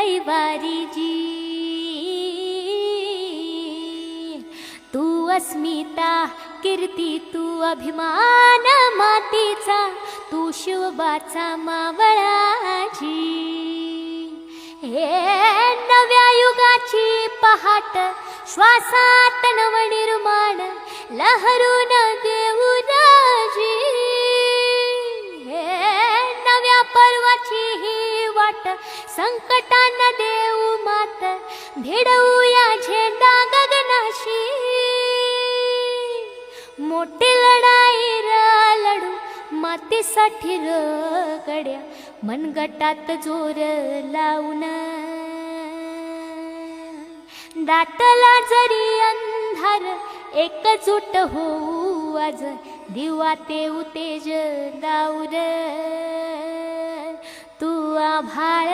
कैवारी जी। तू अस्मिता कीर्ती, तू अभिमान मातीचा, तू शिवबाचा मावळाजी। हे नव्या युगाची पहाट, श्वासात नवनिर्माण लहरून देऊ राजी। हे नव्या पर्वाची ही वाट, संकटांना देऊ मात, भिडवूया झेंडा गगनाशी। मोठी लढाई लढू मातीसाठी गड्या, मनगटात जोर लावून। दाटला जरी अंधार, एकजूट होऊ आज, दिवा तेऊ तेज दाऊर। तू आभाळ